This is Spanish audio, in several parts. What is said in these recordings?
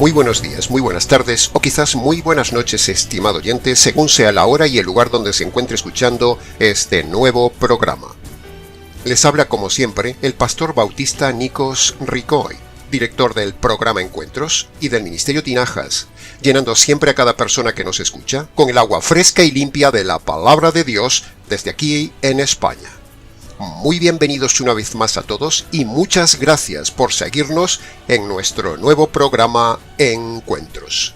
Muy buenos días, muy buenas tardes o quizás muy buenas noches, estimado oyente, según sea la hora y el lugar donde se encuentre escuchando este nuevo programa. Les habla como siempre el pastor bautista Nikos Ricoy, director del programa Encuentros y del Ministerio Tinajas, llenando siempre a cada persona que nos escucha con el agua fresca y limpia de la palabra de Dios desde aquí en España. Muy bienvenidos una vez más a todos y muchas gracias por seguirnos en nuestro nuevo programa Encuentros.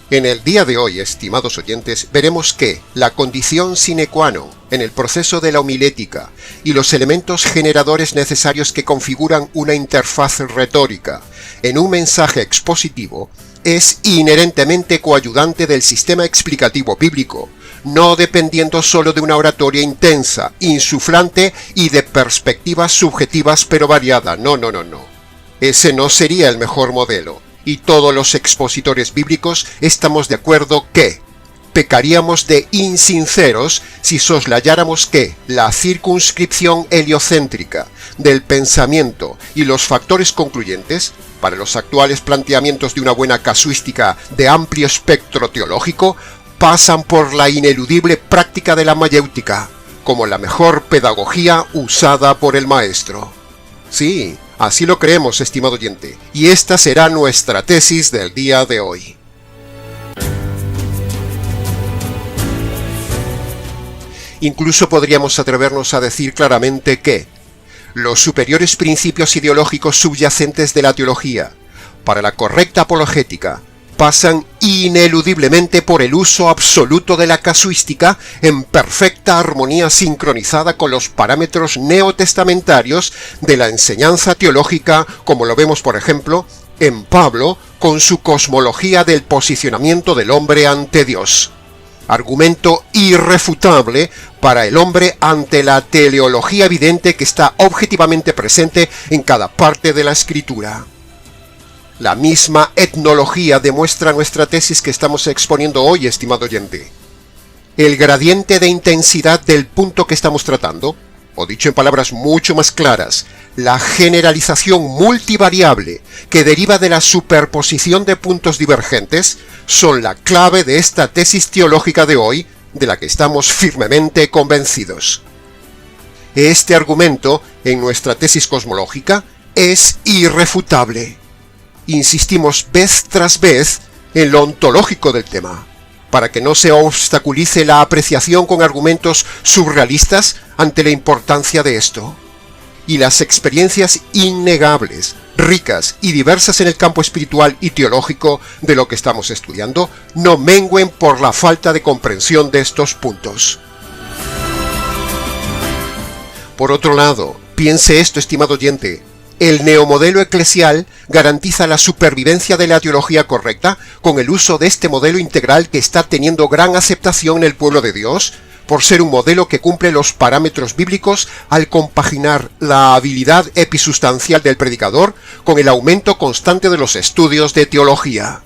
En el día de hoy, estimados oyentes, veremos que la condición sine qua non en el proceso de la homilética y los elementos generadores necesarios que configuran una interfaz retórica en un mensaje expositivo es inherentemente coayudante del sistema explicativo bíblico, no dependiendo solo de una oratoria intensa, insuflante y de perspectivas subjetivas pero variada. No. Ese no sería el mejor modelo. Y todos los expositores bíblicos estamos de acuerdo que pecaríamos de insinceros si soslayáramos que la circunscripción heliocéntrica del pensamiento y los factores concluyentes para los actuales planteamientos de una buena casuística de amplio espectro teológico pasan por la ineludible práctica de la mayéutica como la mejor pedagogía usada por el maestro. Sí, así lo creemos, estimado oyente, y esta será nuestra tesis del día de hoy. Incluso podríamos atrevernos a decir claramente que los superiores principios ideológicos subyacentes de la teología para la correcta apologética pasan ineludiblemente por el uso absoluto de la casuística en perfecta armonía sincronizada con los parámetros neotestamentarios de la enseñanza teológica, como lo vemos por ejemplo en Pablo con su cosmología del posicionamiento del hombre ante Dios. Argumento irrefutable para el hombre ante la teleología evidente que está objetivamente presente en cada parte de la Escritura. La misma etnología demuestra nuestra tesis que estamos exponiendo hoy, estimado oyente. El gradiente de intensidad del punto que estamos tratando, o dicho en palabras mucho más claras, la generalización multivariable que deriva de la superposición de puntos divergentes, son la clave de esta tesis teológica de hoy, de la que estamos firmemente convencidos. Este argumento, en nuestra tesis cosmológica, es irrefutable. Insistimos vez tras vez en lo ontológico del tema, para que no se obstaculice la apreciación con argumentos surrealistas ante la importancia de esto. Y las experiencias innegables, ricas y diversas en el campo espiritual y teológico de lo que estamos estudiando, no mengüen por la falta de comprensión de estos puntos. Por otro lado, piense esto, estimado oyente, el neomodelo eclesial garantiza la supervivencia de la teología correcta con el uso de este modelo integral que está teniendo gran aceptación en el pueblo de Dios, por ser un modelo que cumple los parámetros bíblicos al compaginar la habilidad episustancial del predicador con el aumento constante de los estudios de teología.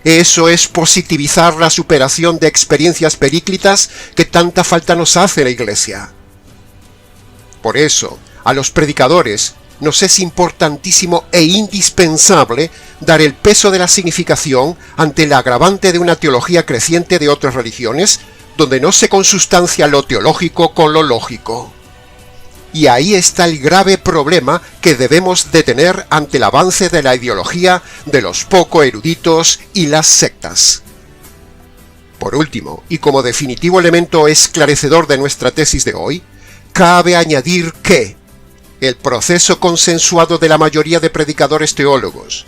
Eso es positivizar la superación de experiencias períclitas que tanta falta nos hace la Iglesia. Por eso, a los predicadores nos es importantísimo e indispensable dar el peso de la significación ante el agravante de una teología creciente de otras religiones, donde no se consustancia lo teológico con lo lógico. Y ahí está el grave problema que debemos de tener ante el avance de la ideología de los poco eruditos y las sectas. Por último, y como definitivo elemento esclarecedor de nuestra tesis de hoy, cabe añadir que el proceso consensuado de la mayoría de predicadores teólogos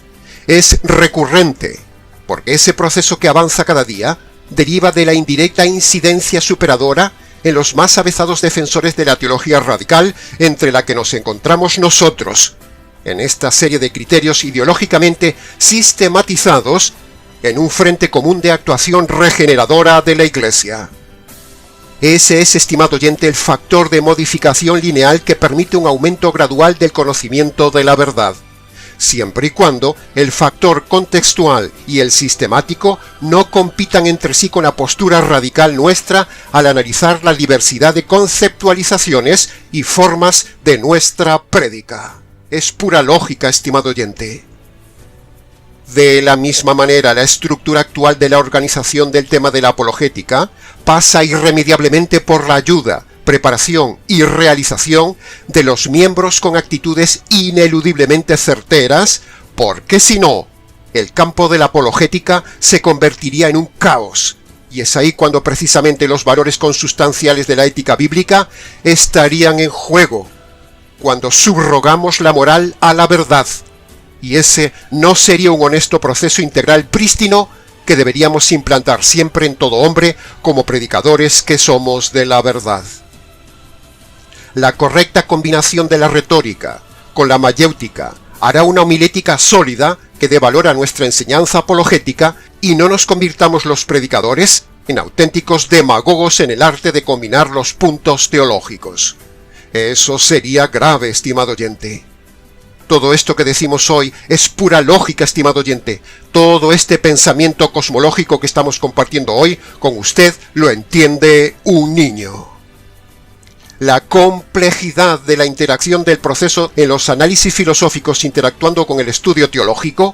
es recurrente, porque ese proceso que avanza cada día deriva de la indirecta incidencia superadora en los más avezados defensores de la teología radical, entre la que nos encontramos nosotros, en esta serie de criterios ideológicamente sistematizados en un frente común de actuación regeneradora de la Iglesia. Ese es, estimado oyente, el factor de modificación lineal que permite un aumento gradual del conocimiento de la verdad. siempre y cuando el factor contextual y el sistemático no compitan entre sí con la postura radical nuestra al analizar la diversidad de conceptualizaciones y formas de nuestra prédica. Es pura lógica, estimado oyente. De la misma manera, la estructura actual de la organización del tema de la apologética pasa irremediablemente por la ayuda, preparación y realización de los miembros con actitudes ineludiblemente certeras, porque si no, el campo de la apologética se convertiría en un caos, y es ahí cuando precisamente los valores consustanciales de la ética bíblica estarían en juego, cuando subrogamos la moral a la verdad, y ese no sería un honesto proceso integral prístino que deberíamos implantar siempre en todo hombre como predicadores que somos de la verdad. La correcta combinación de la retórica con la mayéutica hará una homilética sólida que dé valor a nuestra enseñanza apologética y no nos convirtamos los predicadores en auténticos demagogos en el arte de combinar los puntos teológicos. Eso sería grave, estimado oyente. Todo esto que decimos hoy es pura lógica, estimado oyente. Todo este pensamiento cosmológico que estamos compartiendo hoy con usted lo entiende un niño. La complejidad de la interacción del proceso en los análisis filosóficos interactuando con el estudio teológico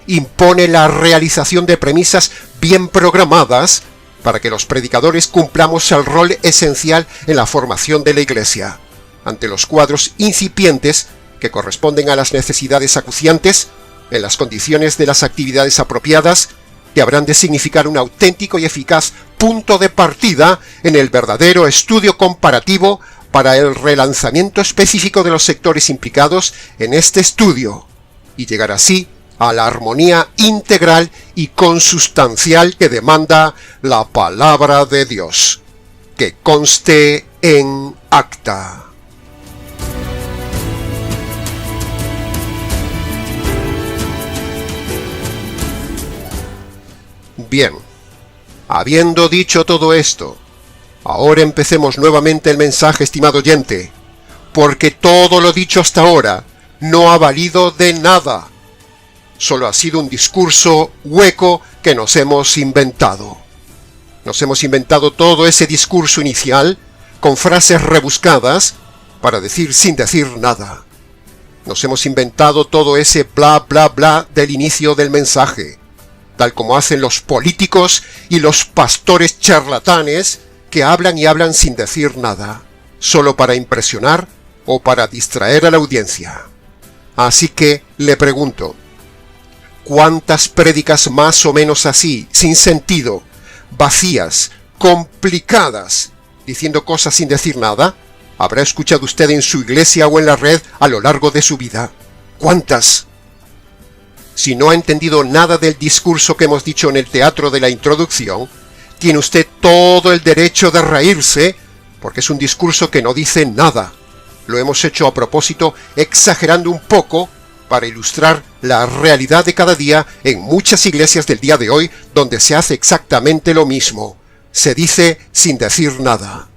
impone la realización de premisas bien programadas para que los predicadores cumplamos el rol esencial en la formación de la Iglesia, ante los cuadros incipientes que corresponden a las necesidades acuciantes, en las condiciones de las actividades apropiadas, que habrán de significar un auténtico y eficaz punto de partida en el verdadero estudio comparativo para el relanzamiento específico de los sectores implicados en este estudio, y llegar así a la armonía integral y consustancial que demanda la palabra de Dios. Que conste en acta. Bien, habiendo dicho todo esto, ahora empecemos nuevamente el mensaje, estimado oyente, porque todo lo dicho hasta ahora no ha valido de nada. Solo ha sido un discurso hueco que nos hemos inventado. Nos hemos inventado todo ese discurso inicial con frases rebuscadas para decir sin decir nada. Nos hemos inventado todo ese bla bla bla del inicio del mensaje, tal como hacen los políticos y los pastores charlatanes que hablan y hablan sin decir nada, solo para impresionar o para distraer a la audiencia. Así que le pregunto, ¿cuántas prédicas más o menos así, sin sentido, vacías, complicadas, diciendo cosas sin decir nada, habrá escuchado usted en su iglesia o en la red a lo largo de su vida? ¿Cuántas? Si no ha entendido nada del discurso que hemos dicho en el teatro de la introducción, tiene usted todo el derecho de reírse, porque es un discurso que no dice nada. Lo hemos hecho a propósito, exagerando un poco, para ilustrar la realidad de cada día en muchas iglesias del día de hoy, donde se hace exactamente lo mismo. Se dice sin decir nada.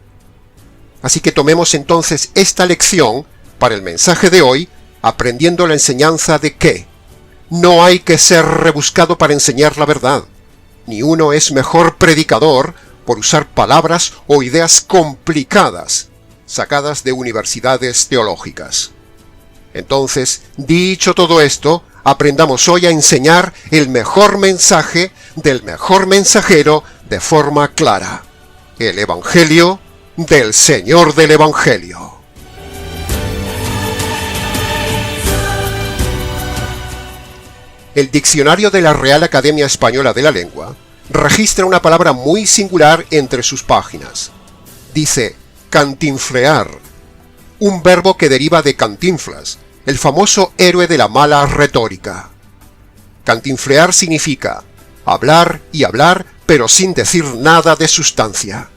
Así que tomemos entonces esta lección para el mensaje de hoy, aprendiendo la enseñanza de que no hay que ser rebuscado para enseñar la verdad. Ni uno es mejor predicador por usar palabras o ideas complicadas, sacadas de universidades teológicas. Entonces, dicho todo esto, aprendamos hoy a enseñar el mejor mensaje del mejor mensajero de forma clara. El Evangelio del Señor del Evangelio. El diccionario de la Real Academia Española de la Lengua registra una palabra muy singular entre sus páginas. Dice cantinflear, un verbo que deriva de Cantinflas, el famoso héroe de la mala retórica. Cantinflear significa hablar y hablar, pero sin decir nada de sustancia.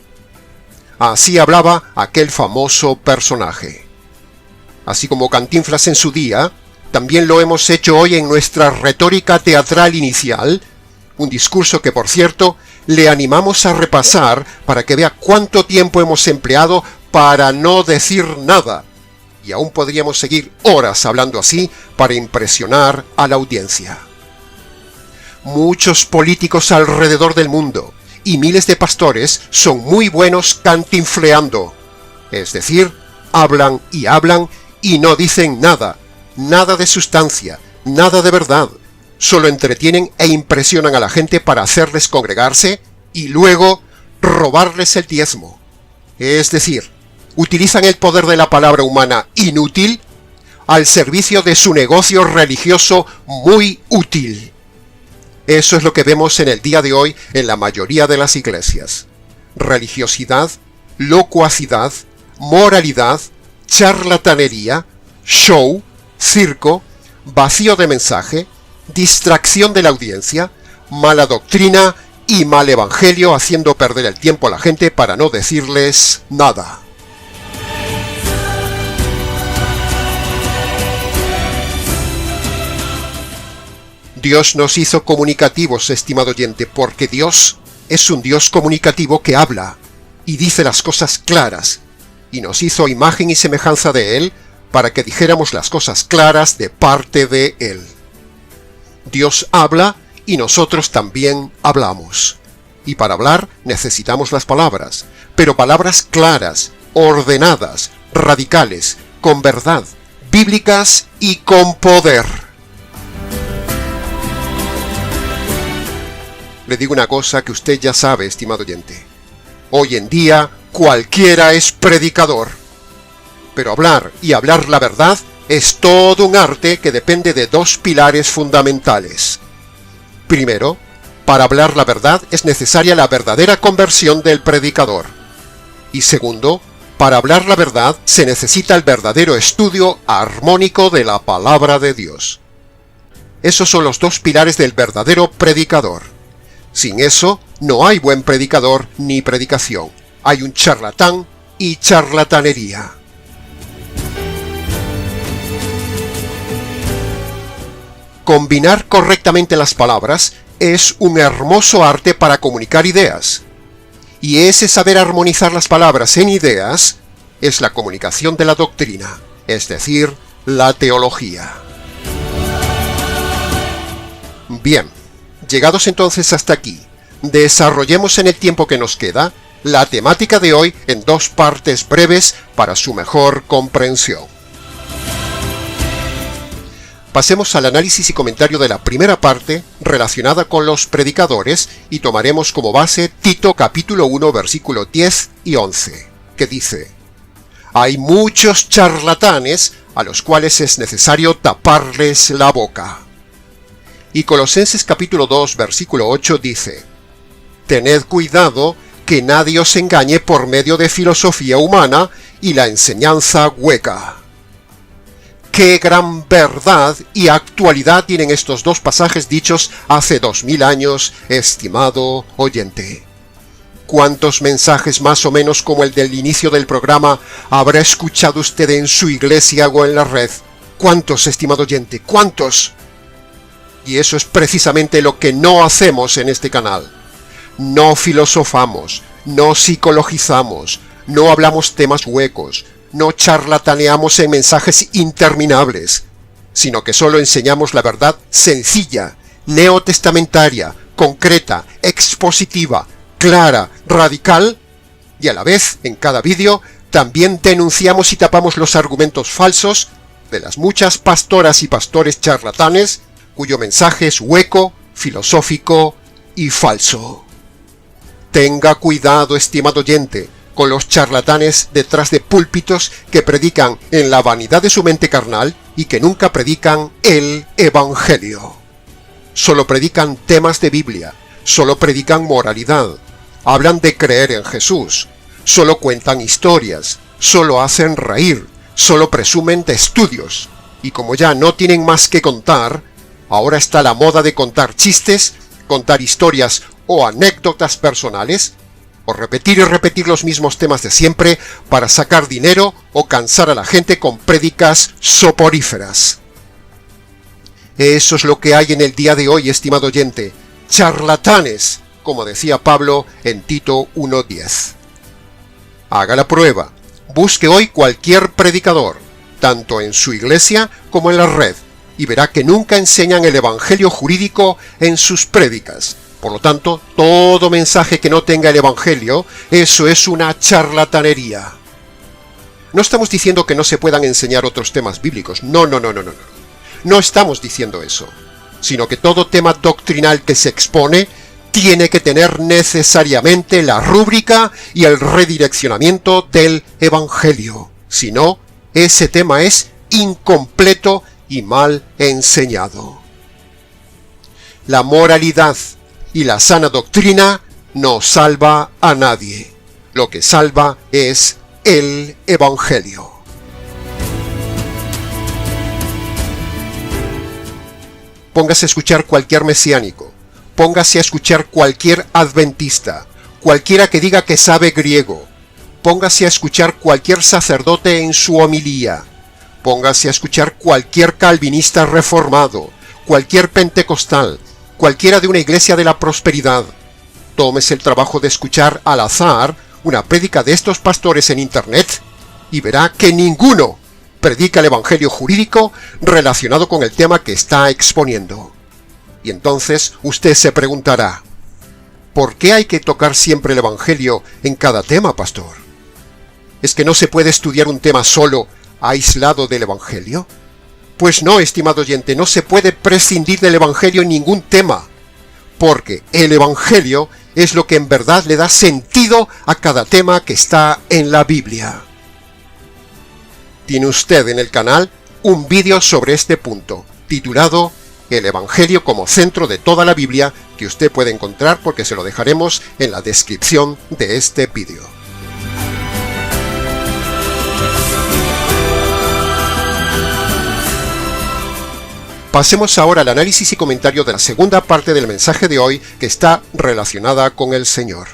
Así hablaba aquel famoso personaje. Así como Cantinflas en su día, también lo hemos hecho hoy en nuestra retórica teatral inicial, un discurso que, por cierto, le animamos a repasar para que vea cuánto tiempo hemos empleado para no decir nada, Y aún podríamos seguir horas hablando así para impresionar a la audiencia. Muchos políticos alrededor del mundo y miles de pastores son muy buenos cantinfleando. Es decir, hablan y no dicen nada, nada de sustancia, nada de verdad. Solo entretienen e impresionan a la gente para hacerles congregarse y luego robarles el diezmo. Es decir, utilizan el poder de la palabra humana inútil al servicio de su negocio religioso muy útil. Eso es lo que vemos en el día de hoy en la mayoría de las iglesias. Religiosidad, locuacidad, moralidad, charlatanería, show, circo, vacío de mensaje, distracción de la audiencia, mala doctrina y mal evangelio, haciendo perder el tiempo a la gente para no decirles nada. Dios nos hizo comunicativos, estimado oyente, porque Dios es un Dios comunicativo que habla y dice las cosas claras, y nos hizo imagen y semejanza de Él para que dijéramos las cosas claras de parte de Él. Dios habla y nosotros también hablamos. Y para hablar necesitamos las palabras, pero palabras claras, ordenadas, radicales, con verdad, bíblicas y con poder. Le digo una cosa que usted ya sabe, estimado oyente. Hoy en día cualquiera es predicador. Pero hablar y hablar la verdad es todo un arte que depende de dos pilares fundamentales. Primero, para hablar la verdad es necesaria la verdadera conversión del predicador. Y segundo, para hablar la verdad se necesita el verdadero estudio armónico de la palabra de Dios. Esos son los dos pilares del verdadero predicador. Sin eso, no hay buen predicador ni predicación. Hay un charlatán y charlatanería. Combinar correctamente las palabras es un hermoso arte para comunicar ideas. Y ese saber armonizar las palabras en ideas es la comunicación de la doctrina, es decir, la teología. Bien, llegados entonces hasta aquí, desarrollemos en el tiempo que nos queda la temática de hoy en dos partes breves para su mejor comprensión. Pasemos al análisis y comentario de la primera parte relacionada con los predicadores y tomaremos como base Tito capítulo 1 versículo 10 y 11, que dice: hay muchos charlatanes a los cuales es necesario taparles la boca. Y Colosenses capítulo 2 versículo 8 dice: tened cuidado que nadie os engañe por medio de filosofía humana y la enseñanza hueca. ¡Qué gran verdad y actualidad tienen estos dos pasajes dichos hace 2000 años, estimado oyente! ¿Cuántos mensajes más o menos como el del inicio del programa habrá escuchado usted en su iglesia o en la red? ¿Cuántos, estimado oyente? ¿Cuántos? Y eso es precisamente lo que no hacemos en este canal. No filosofamos, no psicologizamos, no hablamos temas huecos, no charlataneamos en mensajes interminables, sino que solo enseñamos la verdad sencilla, neotestamentaria, concreta, expositiva, clara, radical, y a la vez, en cada vídeo, también denunciamos y tapamos los argumentos falsos de las muchas pastoras y pastores charlatanes, cuyo mensaje es hueco, filosófico y falso. Tenga cuidado, estimado oyente, con los charlatanes detrás de púlpitos que predican en la vanidad de su mente carnal y que nunca predican el Evangelio. Solo predican temas de Biblia, solo predican moralidad, hablan de creer en Jesús, solo cuentan historias, solo hacen reír, solo presumen de estudios, y como ya no tienen más que contar, ahora está la moda de contar chistes, contar historias o anécdotas personales, o repetir y repetir los mismos temas de siempre para sacar dinero o cansar a la gente con prédicas soporíferas. Eso es lo que hay en el día de hoy, estimado oyente, charlatanes, como decía Pablo en Tito 1:10. Haga la prueba, busque hoy cualquier predicador, tanto en su iglesia como en la red, y verá que nunca enseñan el evangelio jurídico en sus prédicas. Por lo tanto, todo mensaje que no tenga el evangelio, eso es una charlatanería. No estamos diciendo que no se puedan enseñar otros temas bíblicos. No. No estamos diciendo eso. Sino que todo tema doctrinal que se expone tiene que tener necesariamente la rúbrica y el redireccionamiento del evangelio. Si no, ese tema es incompleto y mal enseñado. La moralidad y la sana doctrina no salva a nadie. Lo que salva es el evangelio. Póngase a escuchar cualquier mesiánico, póngase a escuchar cualquier adventista, cualquiera que diga que sabe griego, póngase a escuchar cualquier sacerdote en su homilía, póngase a escuchar cualquier calvinista reformado, cualquier pentecostal, cualquiera de una iglesia de la prosperidad. Tómese el trabajo de escuchar al azar una prédica de estos pastores en internet y verá que ninguno predica el evangelio jurídico relacionado con el tema que está exponiendo. Y entonces usted se preguntará, ¿por qué hay que tocar siempre el evangelio en cada tema, pastor? ¿Es que no se puede estudiar un tema solo, aislado del evangelio? Pues no, estimado oyente, no se puede prescindir del evangelio en ningún tema, porque el evangelio es lo que en verdad le da sentido a cada tema que está en la Biblia. Tiene usted en el canal un vídeo sobre este punto, titulado El Evangelio como centro de toda la Biblia, que usted puede encontrar porque se lo dejaremos en la descripción de este vídeo. Pasemos ahora al análisis y comentario de la segunda parte del mensaje de hoy, que está relacionada con el Señor.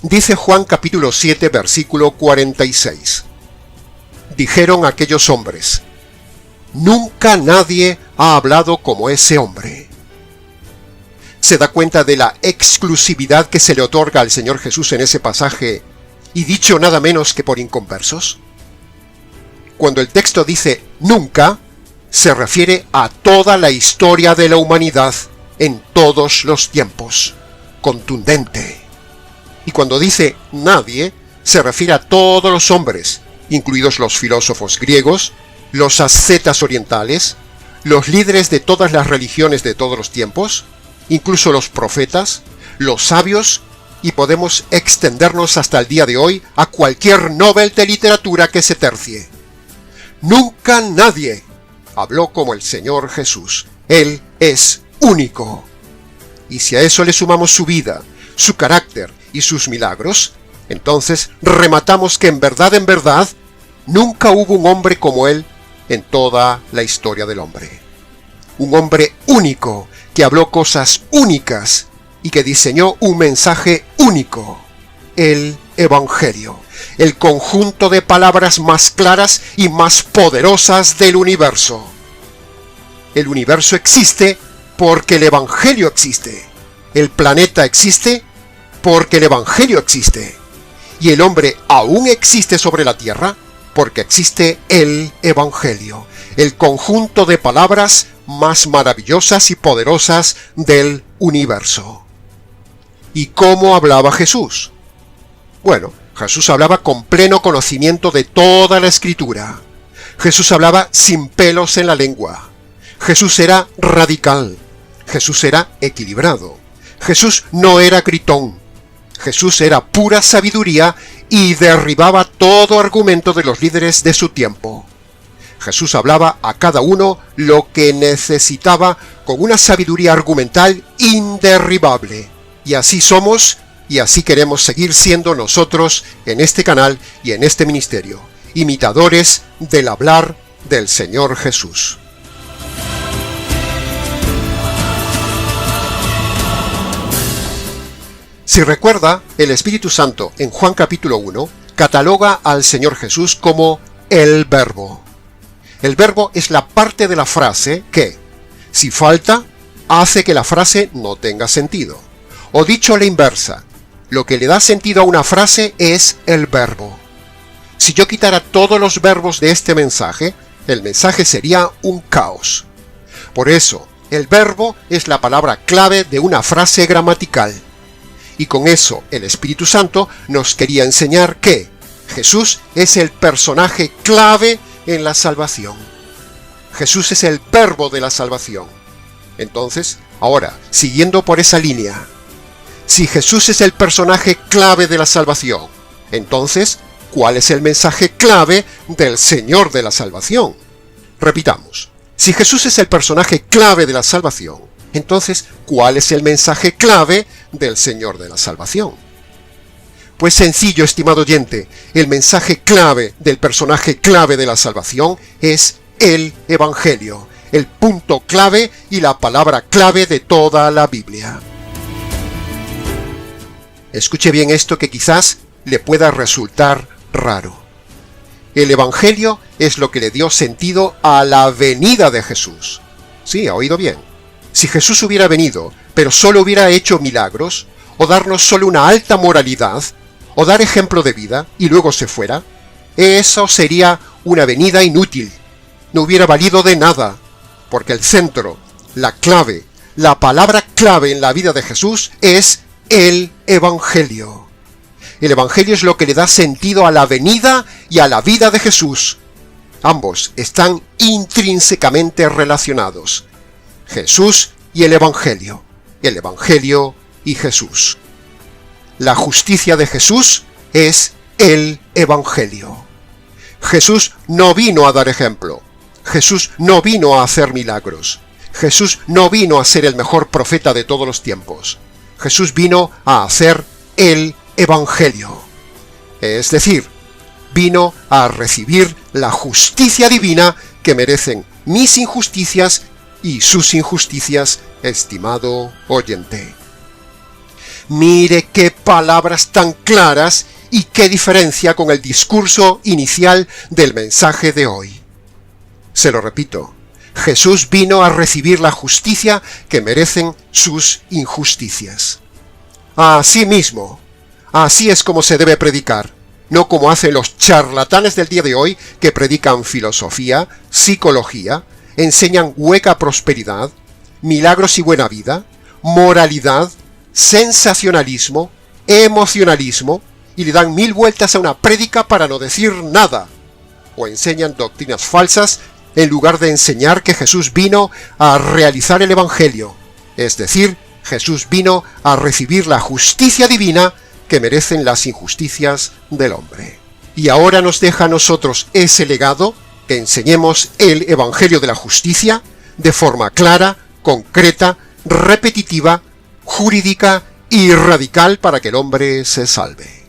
Dice Juan capítulo 7, versículo 46. Dijeron aquellos hombres, nunca nadie ha hablado como ese hombre. ¿Se da cuenta de la exclusividad que se le otorga al Señor Jesús en ese pasaje, y dicho nada menos que por inconversos? Cuando el texto dice nunca, se refiere a toda la historia de la humanidad en todos los tiempos. Contundente. Y cuando dice nadie, se refiere a todos los hombres, incluidos los filósofos griegos, los ascetas orientales, los líderes de todas las religiones de todos los tiempos, incluso los profetas, los sabios, y podemos extendernos hasta el día de hoy a cualquier Nobel de literatura que se tercie. Nunca nadie habló como el Señor Jesús. Él es único. Y si a eso le sumamos su vida, su carácter y sus milagros, entonces rematamos que en verdad, nunca hubo un hombre como Él en toda la historia del hombre. Un hombre único, que habló cosas únicas y que diseñó un mensaje único. El Evangelio, el conjunto de palabras más claras y más poderosas del universo. El universo existe porque el Evangelio existe. El planeta existe porque el Evangelio existe. Y el hombre aún existe sobre la tierra porque existe el Evangelio, el conjunto de palabras más maravillosas y poderosas del universo. ¿Y cómo hablaba Jesús? Bueno, Jesús hablaba con pleno conocimiento de toda la Escritura. Jesús hablaba sin pelos en la lengua. Jesús era radical. Jesús era equilibrado. Jesús no era gritón. Jesús era pura sabiduría y derribaba todo argumento de los líderes de su tiempo. Jesús hablaba a cada uno lo que necesitaba con una sabiduría argumental inderribable. Y así somos y así queremos seguir siendo nosotros en este canal y en este ministerio, imitadores del hablar del Señor Jesús. Si recuerda, el Espíritu Santo en Juan capítulo 1 cataloga al Señor Jesús como el Verbo. El verbo es la parte de la frase que, si falta, hace que la frase no tenga sentido. O dicho a la inversa, lo que le da sentido a una frase es el verbo. Si yo quitara todos los verbos de este mensaje, el mensaje sería un caos. Por eso, el verbo es la palabra clave de una frase gramatical. Y con eso, el Espíritu Santo nos quería enseñar que Jesús es el personaje clave en la salvación. Jesús es el verbo de la salvación. Entonces, ahora, siguiendo por esa línea, si Jesús es el personaje clave de la salvación, entonces, ¿cuál es el mensaje clave del Señor de la salvación? Repitamos, si Jesús es el personaje clave de la salvación, entonces, ¿cuál es el mensaje clave del Señor de la salvación? Pues sencillo, estimado oyente, el mensaje clave del personaje clave de la salvación es el Evangelio, el punto clave y la palabra clave de toda la Biblia. Escuche bien esto que quizás le pueda resultar raro. El Evangelio es lo que le dio sentido a la venida de Jesús. Sí, ha oído bien. Si Jesús hubiera venido, pero solo hubiera hecho milagros, o darnos solo una alta moralidad, o dar ejemplo de vida, y luego se fuera, eso sería una venida inútil. No hubiera valido de nada, porque el centro, la clave, la palabra clave en la vida de Jesús es el Evangelio. El Evangelio es lo que le da sentido a la venida y a la vida de Jesús. Ambos están intrínsecamente relacionados. Jesús y el Evangelio y Jesús. La justicia de Jesús es el Evangelio. Jesús no vino a dar ejemplo. Jesús no vino a hacer milagros. Jesús no vino a ser el mejor profeta de todos los tiempos. Jesús vino a hacer el Evangelio. Es decir, vino a recibir la justicia divina que merecen mis injusticias y sus injusticias, estimado oyente. Mire qué palabras tan claras y qué diferencia con el discurso inicial del mensaje de hoy. Se lo repito, Jesús vino a recibir la justicia que merecen sus injusticias. Así mismo, así es como se debe predicar, no como hacen los charlatanes del día de hoy que predican filosofía, psicología, enseñan hueca prosperidad, milagros y buena vida, moralidad, sensacionalismo, emocionalismo, y le dan 1000 vueltas a una prédica para no decir nada, o enseñan doctrinas falsas en lugar de enseñar que Jesús vino a realizar el Evangelio, es decir, Jesús vino a recibir la justicia divina que merecen las injusticias del hombre. Y ahora nos deja a nosotros ese legado, que enseñemos el Evangelio de la justicia de forma clara, concreta, repetitiva, jurídica y radical para que el hombre se salve.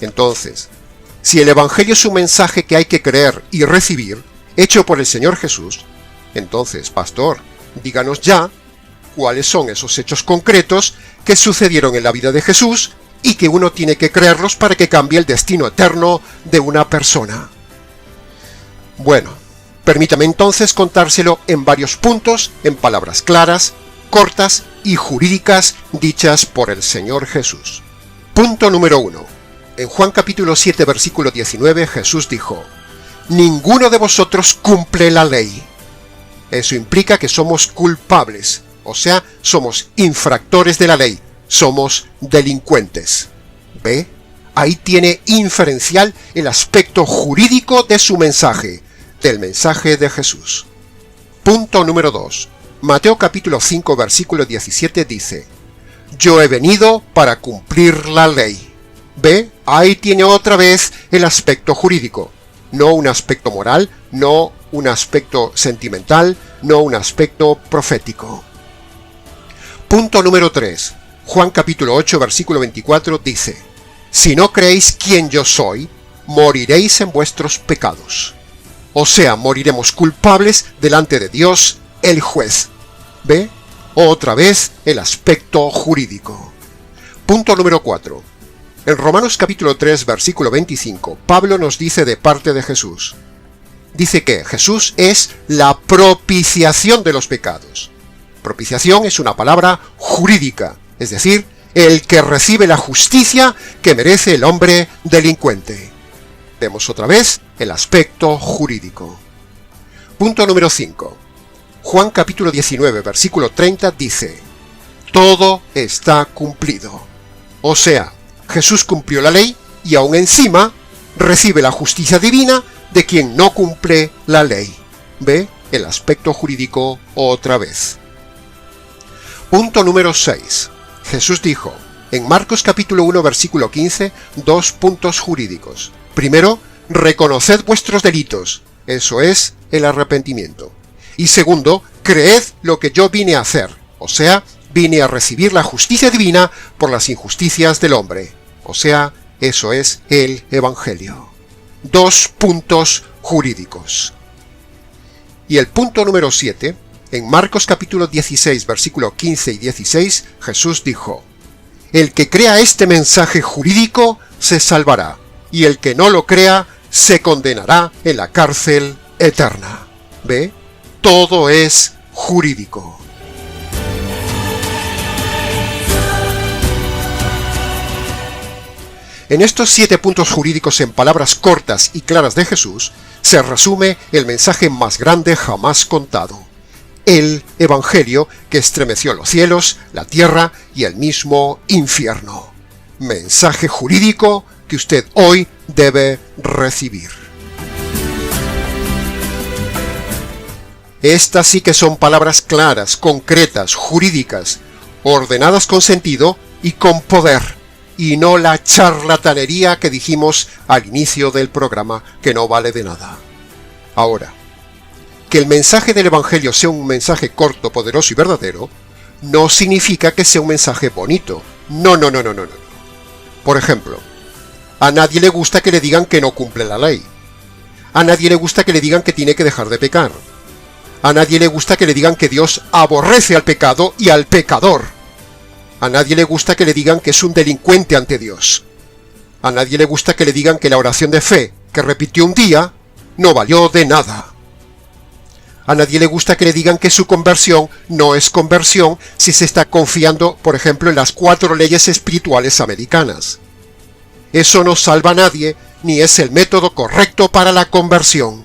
Entonces, si el Evangelio es un mensaje que hay que creer y recibir, hecho por el Señor Jesús, entonces, pastor, díganos ya cuáles son esos hechos concretos que sucedieron en la vida de Jesús y que uno tiene que creerlos para que cambie el destino eterno de una persona. Bueno, permítame entonces contárselo en varios puntos, en palabras claras, cortas y jurídicas dichas por el Señor Jesús. Punto número 1. En Juan capítulo 7, versículo 19, Jesús dijo: «Ninguno de vosotros cumple la ley». Eso implica que somos culpables, o sea, somos infractores de la ley, somos delincuentes. ¿Ve? Ahí tiene inferencial el aspecto jurídico de su mensaje, del mensaje de Jesús. Punto número 2. Mateo capítulo 5, versículo 17 dice: «Yo he venido para cumplir la ley». ¿Ve? Ahí tiene otra vez el aspecto jurídico, no un aspecto moral, no un aspecto sentimental, no un aspecto profético. Punto número 3. Juan capítulo 8, versículo 24 dice: «Si no creéis quién yo soy, moriréis en vuestros pecados». O sea, moriremos culpables delante de Dios, el juez. ¿Ve? Otra vez el aspecto jurídico. Punto número 4. En Romanos capítulo 3, versículo 25, Pablo nos dice de parte de Jesús. Dice que Jesús es la propiciación de los pecados. Propiciación es una palabra jurídica, es decir, el que recibe la justicia que merece el hombre delincuente. Vemos otra vez el aspecto jurídico. Punto número 5. Juan capítulo 19, versículo 30 dice: todo está cumplido. O sea, Jesús cumplió la ley y aún encima recibe la justicia divina de quien no cumple la ley. ¿Ve el aspecto jurídico otra vez? Punto número 6. Jesús dijo, en Marcos capítulo 1, versículo 15, dos puntos jurídicos. Primero, reconoced vuestros delitos, eso es el arrepentimiento. Y segundo, creed lo que yo vine a hacer, o sea, vine a recibir la justicia divina por las injusticias del hombre, o sea, eso es el Evangelio. Dos puntos jurídicos. Y el punto número 7, en Marcos capítulo 16, versículo 15 y 16, Jesús dijo: el que crea este mensaje jurídico se salvará, y el que no lo crea se condenará en la cárcel eterna. ¿Ve? Todo es jurídico. En estos 7 puntos jurídicos en palabras cortas y claras de Jesús, se resume el mensaje más grande jamás contado. El Evangelio que estremeció los cielos, la tierra y el mismo infierno. Mensaje jurídico que usted hoy debe recibir. Estas sí que son palabras claras, concretas, jurídicas, ordenadas con sentido y con poder, y no la charlatanería que dijimos al inicio del programa, que no vale de nada. Ahora, que el mensaje del Evangelio sea un mensaje corto, poderoso y verdadero, no significa que sea un mensaje bonito. No. Por ejemplo, a nadie le gusta que le digan que no cumple la ley. A nadie le gusta que le digan que tiene que dejar de pecar. A nadie le gusta que le digan que Dios aborrece al pecado y al pecador. A nadie le gusta que le digan que es un delincuente ante Dios. A nadie le gusta que le digan que la oración de fe que repitió un día no valió de nada. A nadie le gusta que le digan que su conversión no es conversión si se está confiando, por ejemplo, en las 4 leyes espirituales americanas. Eso no salva a nadie, ni es el método correcto para la conversión.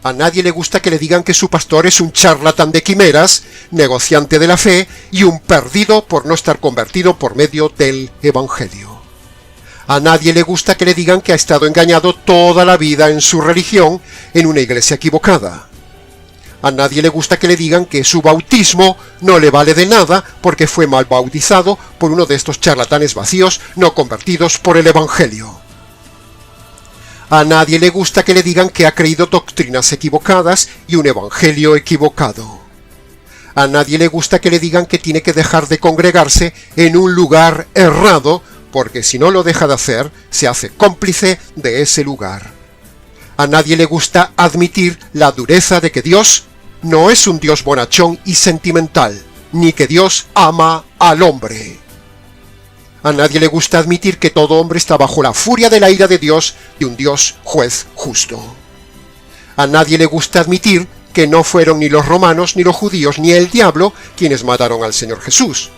A nadie le gusta que le digan que su pastor es un charlatán de quimeras, negociante de la fe y un perdido por no estar convertido por medio del Evangelio. A nadie le gusta que le digan que ha estado engañado toda la vida en su religión en una iglesia equivocada. A nadie le gusta que le digan que su bautismo no le vale de nada porque fue mal bautizado por uno de estos charlatanes vacíos no convertidos por el Evangelio. A nadie le gusta que le digan que ha creído doctrinas equivocadas y un evangelio equivocado. A nadie le gusta que le digan que tiene que dejar de congregarse en un lugar errado, porque si no lo deja de hacer, se hace cómplice de ese lugar. A nadie le gusta admitir la dureza de que Dios no es un Dios bonachón y sentimental, ni que Dios ama al hombre. A nadie le gusta admitir que todo hombre está bajo la furia de la ira de Dios, de un Dios juez justo. A nadie le gusta admitir que no fueron ni los romanos, ni los judíos, ni el diablo quienes mataron al Señor Jesús,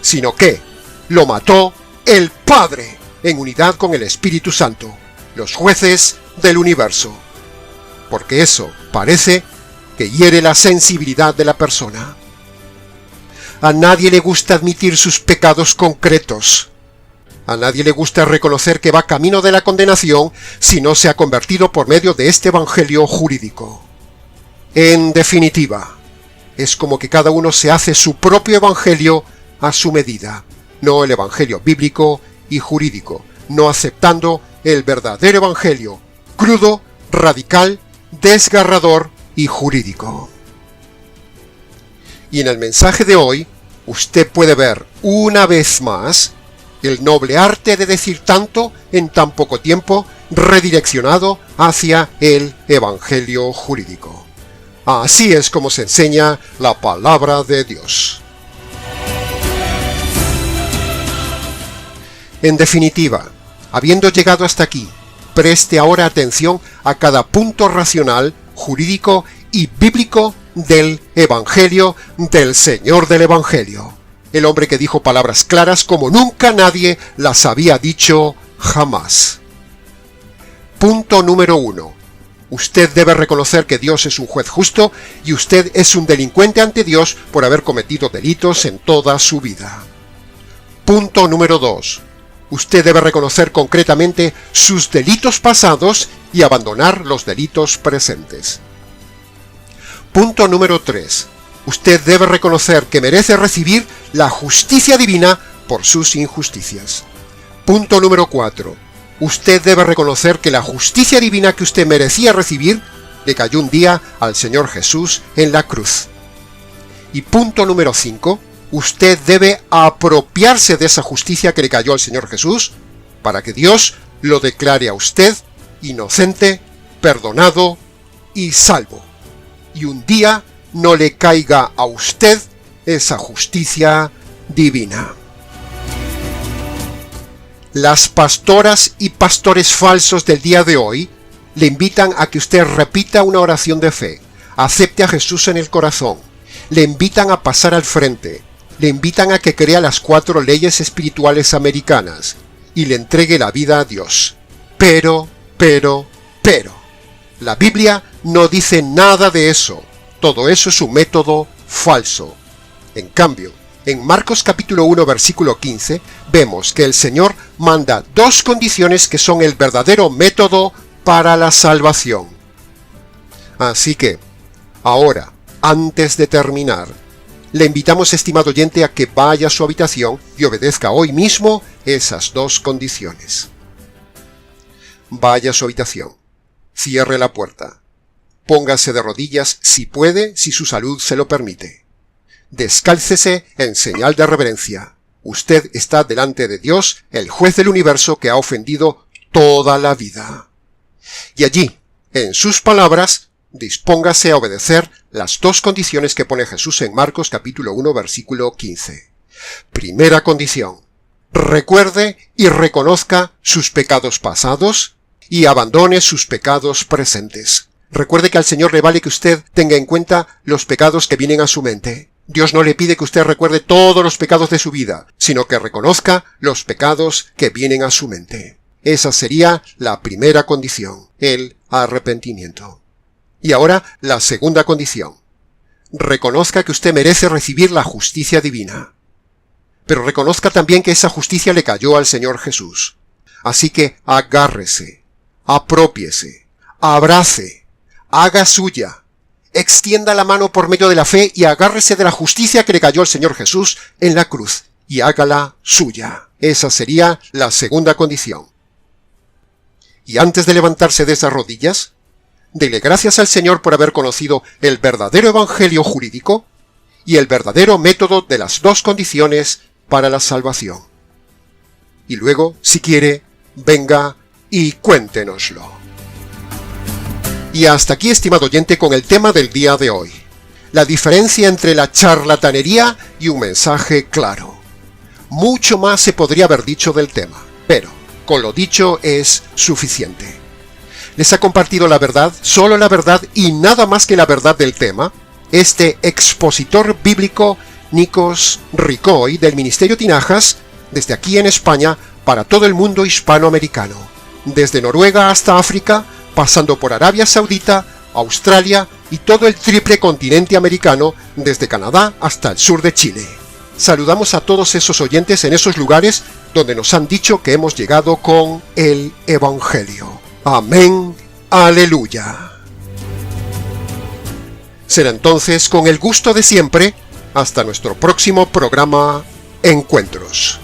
sino que lo mató el Padre en unidad con el Espíritu Santo, los jueces del universo. Porque eso parece que hiere la sensibilidad de la persona. A nadie le gusta admitir sus pecados concretos. A nadie le gusta reconocer que va camino de la condenación si no se ha convertido por medio de este evangelio jurídico. En definitiva, es como que cada uno se hace su propio evangelio a su medida, no el evangelio bíblico y jurídico, no aceptando el verdadero evangelio, crudo, radical, desgarrador y jurídico. Y en el mensaje de hoy, usted puede ver una vez más el noble arte de decir tanto en tan poco tiempo, redireccionado hacia el evangelio jurídico. Así es como se enseña la palabra de Dios. En definitiva, habiendo llegado hasta aquí, preste ahora atención a cada punto racional, jurídico y bíblico del Evangelio del Señor del Evangelio. el hombre que dijo palabras claras como nunca nadie las había dicho jamás. Punto número 1. Usted debe reconocer que Dios es un juez justo y usted es un delincuente ante Dios por haber cometido delitos en toda su vida. Punto número 2. Usted debe reconocer concretamente sus delitos pasados y abandonar los delitos presentes. Punto número 3. Usted debe reconocer que merece recibir la justicia divina por sus injusticias. Punto número 4. Usted debe reconocer que la justicia divina que usted merecía recibir le cayó un día al Señor Jesús en la cruz. Y punto número 5. Usted debe apropiarse de esa justicia que le cayó al Señor Jesús para que Dios lo declare a usted inocente, perdonado y salvo. Y un día no le caiga a usted esa justicia divina. Las pastoras y pastores falsos del día de hoy le invitan a que usted repita una oración de fe, acepte a Jesús en el corazón, le invitan a pasar al frente, le invitan a que crea las 4 leyes espirituales americanas y le entregue la vida a Dios. Pero, la Biblia no dice nada de eso. Todo eso es un método falso. En cambio, en Marcos capítulo 1 versículo 15, vemos que el Señor manda 2 condiciones que son el verdadero método para la salvación. Así que, ahora, antes de terminar, le invitamos, estimado oyente, a que vaya a su habitación y obedezca hoy mismo esas 2 condiciones. Vaya a su habitación, cierre la puerta, póngase de rodillas si puede, si su salud se lo permite. Descálcese en señal de reverencia. Usted está delante de Dios, el juez del universo que ha ofendido toda la vida. Y allí, en sus palabras, dispóngase a obedecer las 2 condiciones que pone Jesús en Marcos capítulo 1 versículo 15. Primera condición: recuerde y reconozca sus pecados pasados y abandone sus pecados presentes. Recuerde que al Señor le vale que usted tenga en cuenta los pecados que vienen a su mente. Dios no le pide que usted recuerde todos los pecados de su vida, sino que reconozca los pecados que vienen a su mente. Esa sería la primera condición, el arrepentimiento. Y ahora la segunda condición. Reconozca que usted merece recibir la justicia divina. Pero reconozca también que esa justicia le cayó al Señor Jesús. Así que agárrese, aprópiese, abrace, haga suya, extienda la mano por medio de la fe y agárrese de la justicia que le cayó al Señor Jesús en la cruz y hágala suya. Esa sería la segunda condición. Y antes de levantarse de esas rodillas, dele gracias al Señor por haber conocido el verdadero evangelio jurídico y el verdadero método de las 2 condiciones para la salvación. Y luego, si quiere, venga y cuéntenoslo. Y hasta aquí, estimado oyente, con el tema del día de hoy. La diferencia entre la charlatanería y un mensaje claro. Mucho más se podría haber dicho del tema, pero con lo dicho es suficiente. Les ha compartido la verdad, solo la verdad y nada más que la verdad del tema, este expositor bíblico Nikos Ricoy del Ministerio Tinajas, desde aquí en España, para todo el mundo hispanoamericano, desde Noruega hasta África, pasando por Arabia Saudita, Australia y todo el triple continente americano, desde Canadá hasta el sur de Chile. Saludamos a todos esos oyentes en esos lugares donde nos han dicho que hemos llegado con el Evangelio. Amén, aleluya. Será entonces con el gusto de siempre, hasta nuestro próximo programa Encuentros.